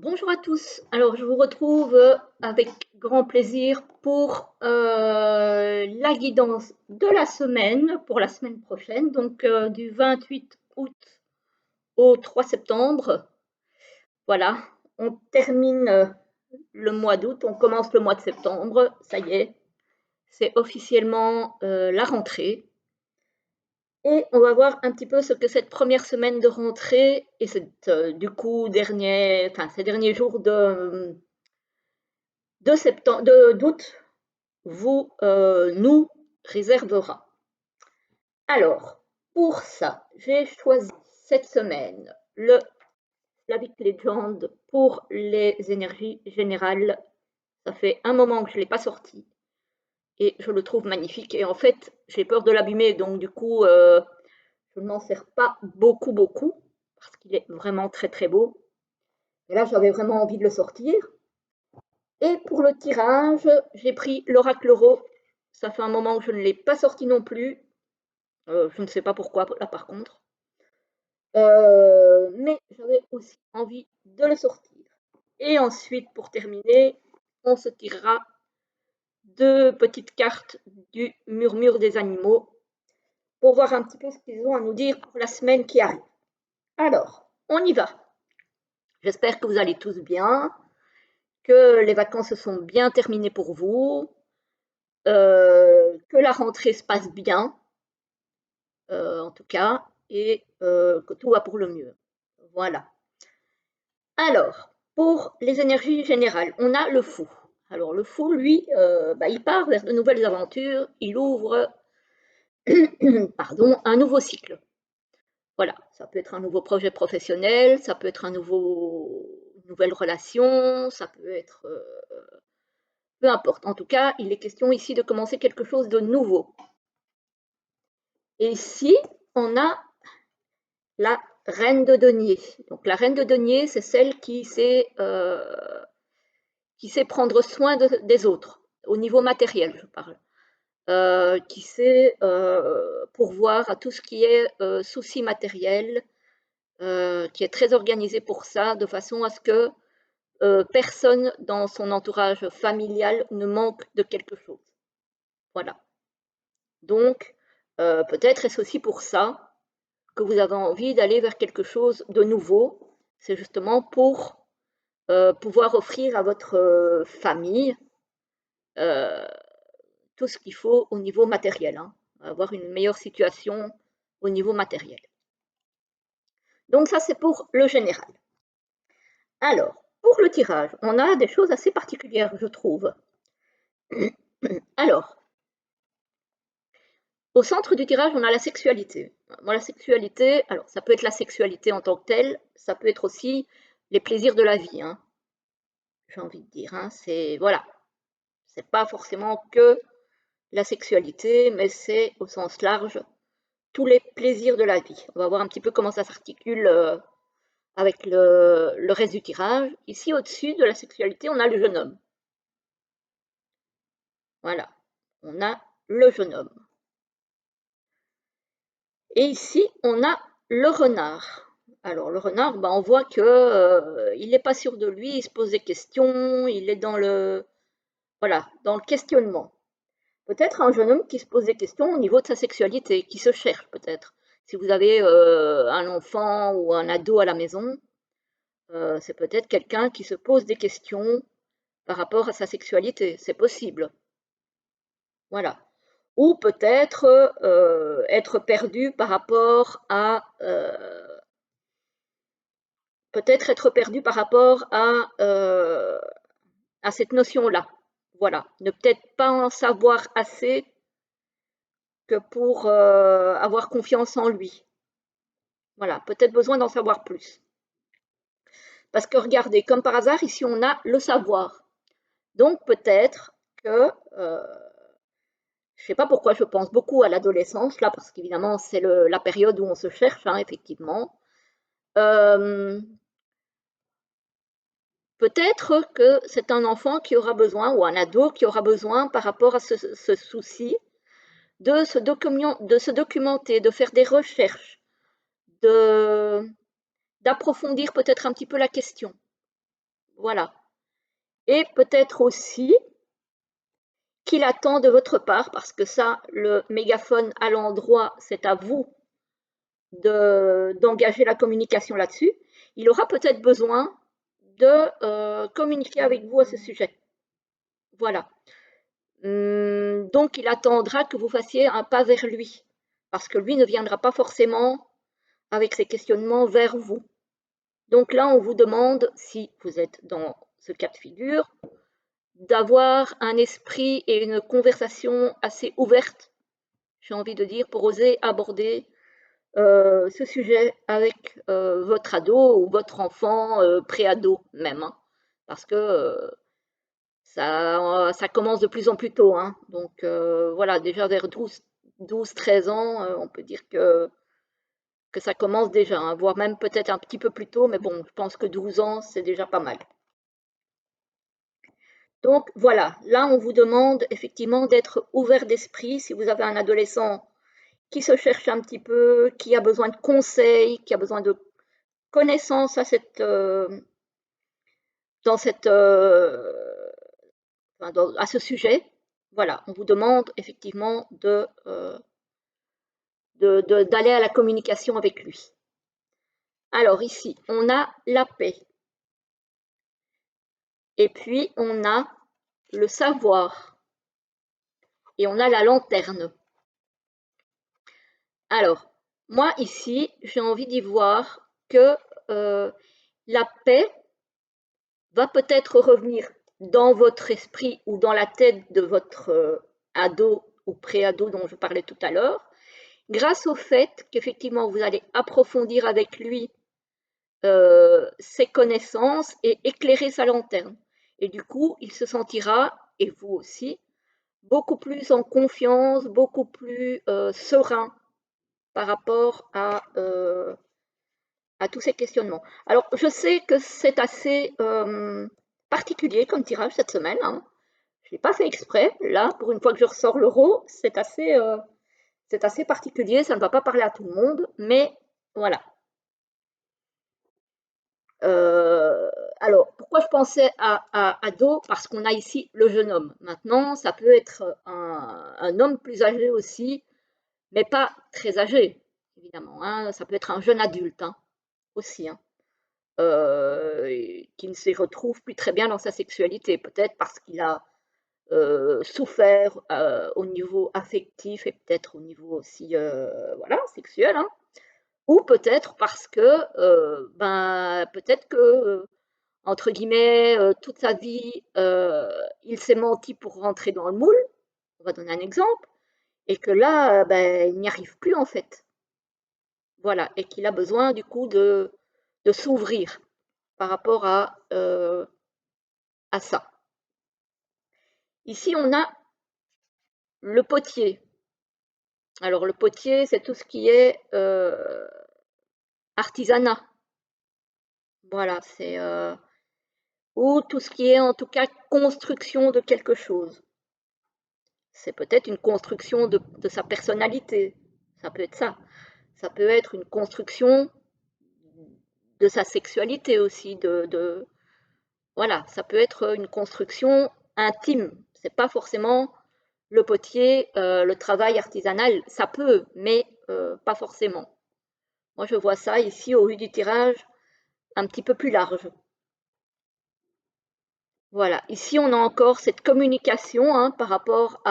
Bonjour à tous. Alors, je vous retrouve avec grand plaisir pour la guidance de la semaine, pour la semaine prochaine, donc du 28 août au 3 septembre. Voilà, on termine le mois d'août, on commence le mois de septembre, ça y est, c'est officiellement la rentrée. Et on va voir un petit peu ce que cette première semaine de rentrée et cette, du coup, ces derniers jours de septembre, d'août vous nous réservera. Alors, pour ça, j'ai choisi cette semaine le Slavic Legend pour les énergies générales. Ça fait un moment que je ne l'ai pas sorti et je le trouve magnifique. Et en fait, j'ai peur de l'abîmer, donc du coup, je ne m'en sers pas beaucoup parce qu'il est vraiment très très beau. Et là, j'avais vraiment envie de le sortir. Et pour le tirage, j'ai pris l'Oracle Euro. Ça fait un moment que je ne l'ai pas sorti non plus. Je ne sais pas pourquoi, là par contre. Mais j'avais aussi envie de le sortir. Et ensuite, pour terminer, on se tirera deux petites cartes du Murmure des animaux pour voir un petit peu ce qu'ils ont à nous dire pour la semaine qui arrive. Alors, on y va. J'espère que vous allez tous bien, que les vacances se sont bien terminées pour vous, que la rentrée se passe bien, en tout cas, et que tout va pour le mieux. Voilà. Alors, pour les énergies générales, on a le fou. Alors, le fou, lui, il part vers de nouvelles aventures, il ouvre pardon, un nouveau cycle. Voilà, ça peut être un nouveau projet professionnel, ça peut être une nouvelle relation, ça peut être peu importe. En tout cas, il est question ici de commencer quelque chose de nouveau. Et ici, on a la reine de denier. Donc la reine de denier, c'est celle qui sait prendre soin des autres, au niveau matériel, je parle. Qui sait pourvoir à tout ce qui est souci matériel, qui est très organisé pour ça, de façon à ce que personne dans son entourage familial ne manque de quelque chose. Voilà. Donc, peut-être est-ce aussi pour ça que vous avez envie d'aller vers quelque chose de nouveau. C'est justement pour pouvoir offrir à votre famille euh, tout ce qu'il faut au niveau matériel, hein, avoir une meilleure situation au niveau matériel. Donc ça, c'est pour le général. Alors, pour le tirage, on a des choses assez particulières, je trouve. Alors, au centre du tirage, on a la sexualité. Moi, la sexualité, alors ça peut être la sexualité en tant que telle, ça peut être aussi les plaisirs de la vie, hein, j'ai envie de dire. Hein, c'est voilà, c'est pas forcément que la sexualité, mais c'est au sens large tous les plaisirs de la vie. On va voir un petit peu comment ça s'articule avec le reste du tirage. Ici, au-dessus de la sexualité, on a le jeune homme. Voilà, on a le jeune homme. Et ici, on a le renard. Alors, le renard, on voit que il n'est pas sûr de lui, il se pose des questions, il est voilà, dans le questionnement. Peut-être un jeune homme qui se pose des questions au niveau de sa sexualité, qui se cherche peut-être. Si vous avez un enfant ou un ado à la maison, c'est peut-être quelqu'un qui se pose des questions par rapport à sa sexualité. C'est possible. Voilà. Ou peut-être être perdu par rapport à cette notion-là. Voilà. Ne peut-être pas en savoir assez que pour avoir confiance en lui. Voilà. Peut-être besoin d'en savoir plus. Parce que regardez, comme par hasard, ici on a le savoir. Donc peut-être que je ne sais pas pourquoi je pense beaucoup à l'adolescence, là, parce qu'évidemment, c'est la période où on se cherche, hein, effectivement. Euh, Peut-être que c'est un enfant qui aura besoin, ou un ado qui aura besoin, par rapport à ce souci, de se documenter, de faire des recherches, d'approfondir peut-être un petit peu la question. Voilà. Et peut-être aussi qu'il attend de votre part, parce que ça, le mégaphone à l'endroit, c'est à vous d'engager la communication là-dessus. Il aura peut-être besoin de communiquer avec vous à ce sujet. Voilà. Donc, il attendra que vous fassiez un pas vers lui, parce que lui ne viendra pas forcément avec ses questionnements vers vous. Donc là, on vous demande, si vous êtes dans ce cas de figure, d'avoir un esprit et une conversation assez ouverte, j'ai envie de dire, pour oser aborder ce sujet avec votre ado ou votre enfant pré-ado même, hein, parce que ça commence de plus en plus tôt. Hein, donc voilà, déjà vers 12-13 ans, on peut dire que ça commence déjà, hein, voire même peut-être un petit peu plus tôt, mais bon, je pense que 12 ans, c'est déjà pas mal. Donc voilà, là on vous demande effectivement d'être ouvert d'esprit si vous avez un adolescent qui se cherche un petit peu, qui a besoin de conseils, qui a besoin de connaissances à dans cette, à ce sujet. Voilà, on vous demande effectivement d'aller à la communication avec lui. Alors ici, on a la paix. Et puis, on a le savoir. Et on a la lanterne. Alors, moi ici, j'ai envie d'y voir que la paix va peut-être revenir dans votre esprit ou dans la tête de votre ado ou pré-ado dont je parlais tout à l'heure, grâce au fait qu'effectivement vous allez approfondir avec lui ses connaissances et éclairer sa lanterne. Et du coup, il se sentira, et vous aussi, beaucoup plus en confiance, beaucoup plus serein par rapport à tous ces questionnements. Alors, je sais que c'est assez particulier comme tirage cette semaine. Hein. Je n'ai pas fait exprès. Là, pour une fois que je ressors l'euro, c'est assez particulier. Ça ne va pas parler à tout le monde, mais voilà. Alors, pourquoi je pensais à ado? Parce qu'on a ici le jeune homme. Maintenant, ça peut être un homme plus âgé aussi, mais pas très âgé, évidemment. Hein. Ça peut être un jeune adulte hein, aussi. Hein. Qui ne se retrouve plus très bien dans sa sexualité, peut-être parce qu'il a souffert au niveau affectif et peut-être au niveau aussi voilà, sexuel, hein. Ou peut-être parce que ben, peut-être que entre guillemets toute sa vie il s'est menti pour rentrer dans le moule, on va donner un exemple, et que là ben, il n'y arrive plus en fait. Voilà, et qu'il a besoin du coup de s'ouvrir par rapport à ça. Ici, on a le potier. Alors, le potier, c'est tout ce qui est artisanat. Voilà, c'est ou tout ce qui est en tout cas construction de quelque chose. C'est peut-être une construction de sa personnalité. Ça peut être ça. Ça peut être une construction de sa sexualité aussi. Voilà, ça peut être une construction intime. C'est pas forcément le potier, le travail artisanal, ça peut, mais pas forcément. Moi, je vois ça ici au vu du tirage un petit peu plus large. Voilà, ici on a encore cette communication hein, par rapport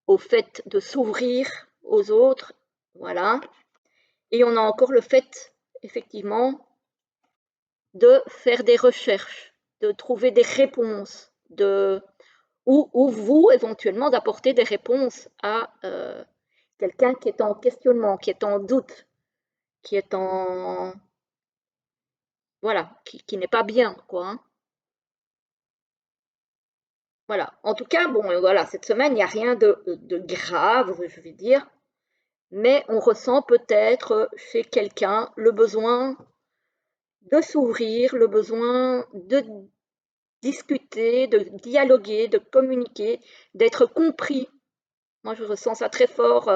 au fait de s'ouvrir aux autres. Voilà. Et on a encore le fait, effectivement, de faire des recherches, de trouver des réponses, ou vous, éventuellement, d'apporter des réponses à quelqu'un qui est en questionnement, qui est en doute, qui est en... Voilà, qui n'est pas bien, quoi. Hein. Voilà. En tout cas, bon, voilà, cette semaine, il n'y a rien de grave, je vais dire, mais on ressent peut-être chez quelqu'un le besoin de s'ouvrir, le besoin de discuter, de dialoguer, de communiquer, d'être compris. Moi, je ressens ça très fort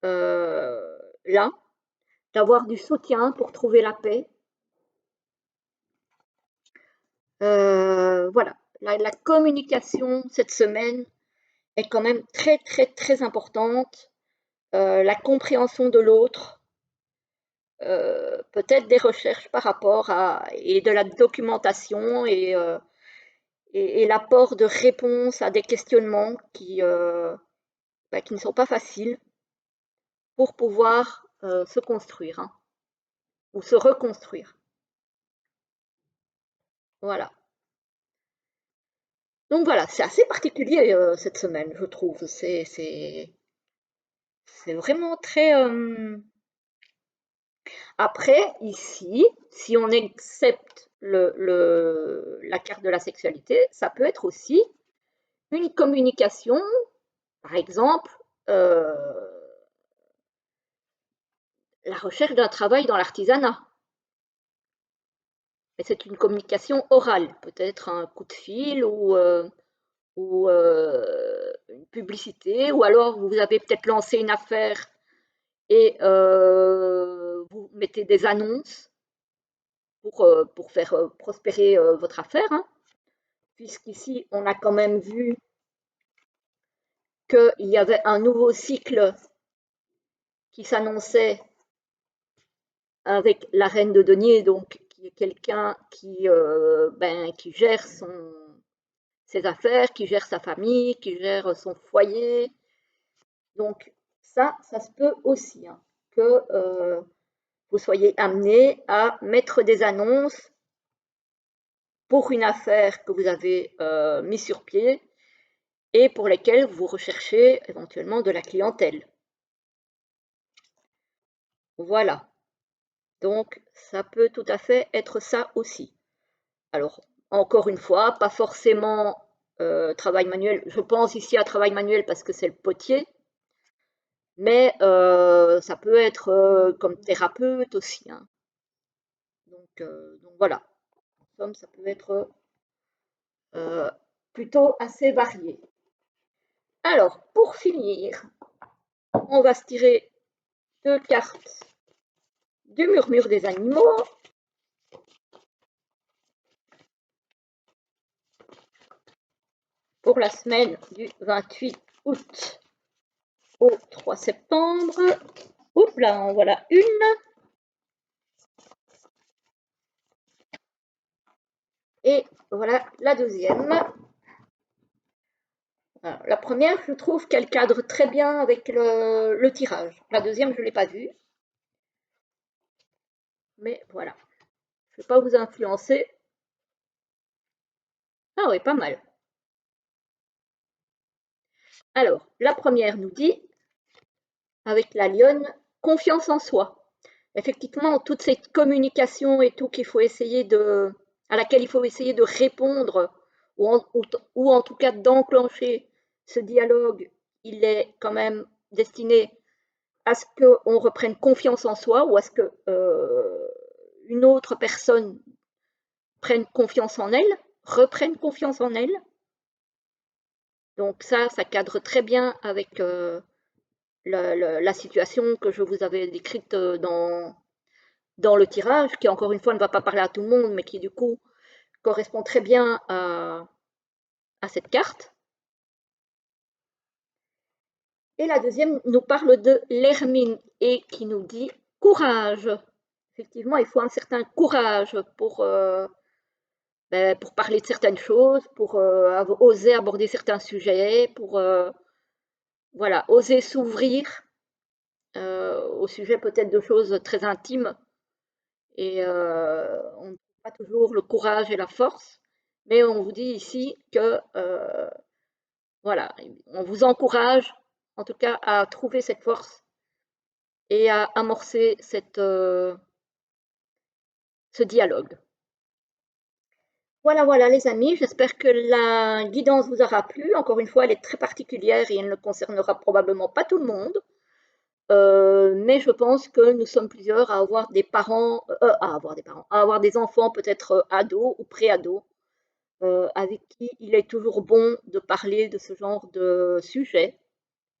là, d'avoir du soutien pour trouver la paix. Voilà, la communication cette semaine est quand même très, très, très importante. La compréhension de l'autre, peut-être des recherches par rapport à et de la documentation et l'apport de réponses à des questionnements qui ne sont pas faciles pour pouvoir se construire, hein, ou se reconstruire. Voilà. Donc voilà, c'est assez particulier cette semaine, je trouve. C'est vraiment très. Après, ici, si on accepte la carte de la sexualité, ça peut être aussi une communication, par exemple, euh, la recherche d'un travail dans l'artisanat. Mais c'est une communication orale, peut-être un coup de fil ou une publicité, ou alors vous avez peut-être lancé une affaire et vous mettez des annonces pour faire prospérer votre affaire, hein, puisqu'ici on a quand même vu qu'il y avait un nouveau cycle qui s'annonçait avec la reine de denier, donc qui est quelqu'un qui gère ses affaires, qui gère sa famille, qui gère son foyer. Donc ça se peut aussi, hein, que vous soyez amené à mettre des annonces pour une affaire que vous avez mis sur pied et pour lesquelles vous recherchez éventuellement de la clientèle. Voilà. Donc ça peut tout à fait être ça aussi. Alors, encore une fois, pas forcément travail manuel. Je pense ici à travail manuel parce que c'est le potier, mais ça peut être comme thérapeute aussi, hein. Donc voilà, en somme, ça peut être euh, plutôt assez varié. Alors, pour finir, on va se tirer deux cartes du murmure des animaux. Pour la semaine du 28 août au 3 septembre. Oups là, en voilà une. Et voilà la deuxième. Alors, la première, je trouve qu'elle cadre très bien avec le tirage. La deuxième, je ne l'ai pas vue. Mais voilà. Je ne vais pas vous influencer. Ah oui, pas mal. Alors, la première nous dit, avec la lionne, confiance en soi. Effectivement, toute cette communication et tout qu'il faut essayer à laquelle il faut essayer de répondre ou en tout cas d'enclencher ce dialogue, il est quand même destiné à ce qu'on reprenne confiance en soi ou à ce que une autre personne prenne confiance en elle, reprenne confiance en elle. Donc ça cadre très bien avec la situation que je vous avais décrite dans le tirage, qui encore une fois ne va pas parler à tout le monde, mais qui du coup correspond très bien à cette carte. Et la deuxième nous parle de l'hermine et qui nous dit courage. Effectivement, il faut un certain courage pour parler de certaines choses, pour oser aborder certains sujets, pour voilà, oser s'ouvrir au sujet peut-être de choses très intimes. Et on ne trouve pas toujours le courage et la force, mais on vous dit ici que voilà, on vous encourage en tout cas à trouver cette force et à amorcer ce dialogue. Voilà, voilà les amis, j'espère que la guidance vous aura plu. Encore une fois, elle est très particulière et elle ne concernera probablement pas tout le monde. Mais je pense que nous sommes plusieurs à avoir des parents, à avoir des enfants peut-être ados ou pré-ados, avec qui il est toujours bon de parler de ce genre de sujet,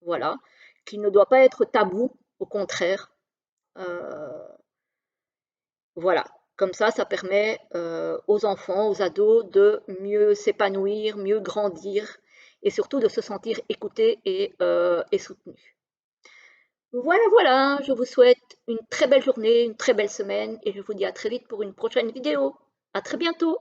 voilà, qui ne doit pas être tabou, au contraire. Euh, voilà, Comme ça permet aux enfants, aux ados de mieux s'épanouir, mieux grandir et surtout de se sentir écoutés et soutenus. Voilà, voilà, je vous souhaite une très belle journée, une très belle semaine et je vous dis à très vite pour une prochaine vidéo. À très bientôt!